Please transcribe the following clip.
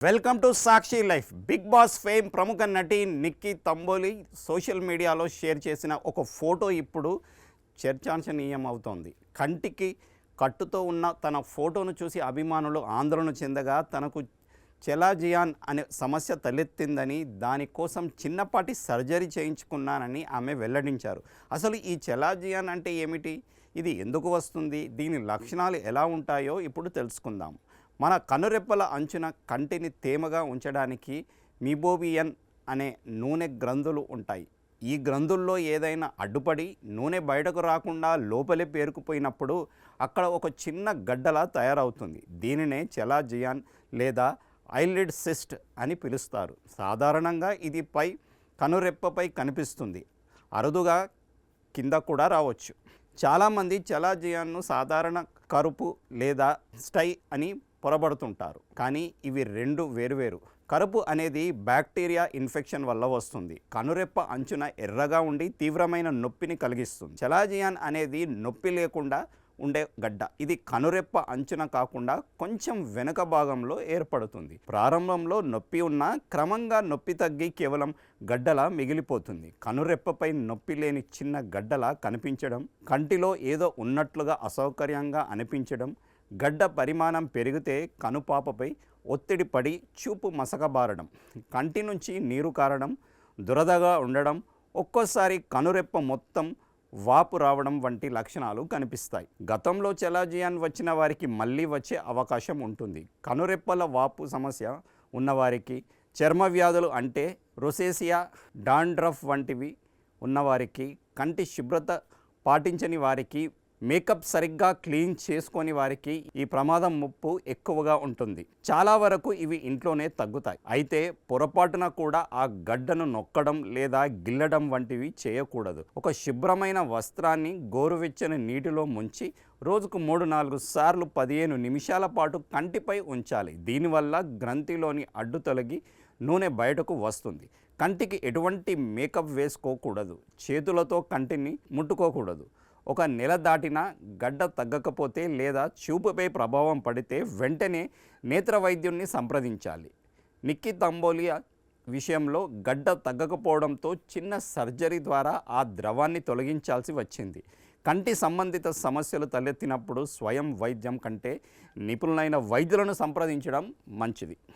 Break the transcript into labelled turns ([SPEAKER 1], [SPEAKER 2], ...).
[SPEAKER 1] Welcome to Sakshi life. Bigg Boss fame ప్రముఖ నటి Nikki Tamboli social మీడియాలో షేర్ చేసిన ఒక ఫోటో ఇప్పుడు చర్చాంశనీయం అవుతోంది. కంటికి కట్టుతో ఉన్న తన ఫోటోను చూసి అభిమానులు ఆందోళన చెందగా తనకు చెలాజియాన్ అనే సమస్య తలెత్తిందని, దానికోసం చిన్నపాటి సర్జరీ చేయించుకున్నానని ఆమె వెల్లడించారు. అసలు ఈ చెలాజియాన్ అంటే ఏమిటి, ఇది ఎందుకు వస్తుంది, దీని లక్షణాలు ఎలా ఉంటాయో ఇప్పుడు తెలుసుకుందాం. మన కనురెప్పల అంచున కంటిని తేమగా ఉంచడానికి మీబోబియన్ అనే నూనె గ్రంథులు ఉంటాయి. ఈ గ్రంథుల్లో ఏదైనా అడ్డుపడి నూనె బయటకు రాకుండా లోపలే పేరుకుపోయినప్పుడు అక్కడ ఒక చిన్న గడ్డలా తయారవుతుంది. దీనినే చెలాజియాన్ లేదా ఐలిడ్ సిస్ట్ అని పిలుస్తారు. సాధారణంగా ఇది కనురెప్పపై కనిపిస్తుంది, అరుదుగా కింద కూడా రావచ్చు. చాలామంది చెలాజియాన్ను సాధారణ కరుపు లేదా స్టై అని పొరబడుతుంటారు, కానీ ఇవి రెండు వేరువేరు. కరుపు అనేది బ్యాక్టీరియా ఇన్ఫెక్షన్ వల్ల వస్తుంది. కనురెప్ప అంచున ఎర్రగా ఉండి తీవ్రమైన నొప్పిని కలిగిస్తుంది. చెలాజియాన్ అనేది నొప్పి లేకుండా ఉండే గడ్డ. ఇది కనురెప్ప అంచున కాకుండా కొంచెం వెనుక భాగంలో ఏర్పడుతుంది. ప్రారంభంలో నొప్పి ఉన్నా క్రమంగా నొప్పి తగ్గి కేవలం గడ్డలా మిగిలిపోతుంది. కనురెప్పపై నొప్పి లేని చిన్న గడ్డలా కనిపించడం, కంటిలో ఏదో ఉన్నట్లుగా అసౌకర్యంగా అనిపించడం, గడ్డ పరిమాణం పెరిగితే కనుపాపపై ఒత్తిడి పడి చూపు మసకబారడం, కంటి నుంచి నీరు కారడం, దురదగా ఉండడం, ఒక్కోసారి కనురెప్ప మొత్తం వాపు రావడం వంటి లక్షణాలు కనిపిస్తాయి. గతంలో చెలాజియాన్ వచ్చిన వారికి మళ్ళీ వచ్చే అవకాశం ఉంటుంది. కనురెప్పల వాపు సమస్య ఉన్నవారికి, చర్మ వ్యాధులు అంటే రొసేసియా, డాండ్రఫ్ వంటివి ఉన్నవారికి, కంటి శుభ్రత పాటించని వారికి, మేకప్ సరిగ్గా క్లీన్ చేసుకొని వారికి ఈ ప్రమాదం ముప్పు ఎక్కువగా ఉంటుంది. చాలా వరకు ఇవి ఇంట్లోనే తగ్గుతాయి. అయితే పొరపాటున కూడా ఆ గడ్డను నొక్కడం లేదా గిల్లడం వంటివి చేయకూడదు. ఒక శుభ్రమైన వస్త్రాన్ని గోరువెచ్చని నీటిలో ముంచి రోజుకు 3-4 సార్లు 15 నిమిషాల పాటు కంటిపై ఉంచాలి. దీనివల్ల గ్రంథిలోని అడ్డు తొలగి నూనె బయటకు వస్తుంది. కంటికి ఎటువంటి మేకప్ వేసుకోకూడదు. చేతులతో కంటిని ముట్టుకోకూడదు. ఒక నెల దాటినా గడ్డ తగ్గకపోతే లేదా చూపుపై ప్రభావం పడితే వెంటనే నేత్ర వైద్యున్ని సంప్రదించాలి. నిక్కీ తంబోలి విషయంలో గడ్డ తగ్గకపోవడంతో చిన్న సర్జరీ ద్వారా ఆ ద్రవాన్ని తొలగించాల్సి వచ్చింది. కంటి సంబంధిత సమస్యలు తలెత్తినప్పుడు స్వయం వైద్యం కంటే నిపుణులైన వైద్యులను సంప్రదించడం మంచిది.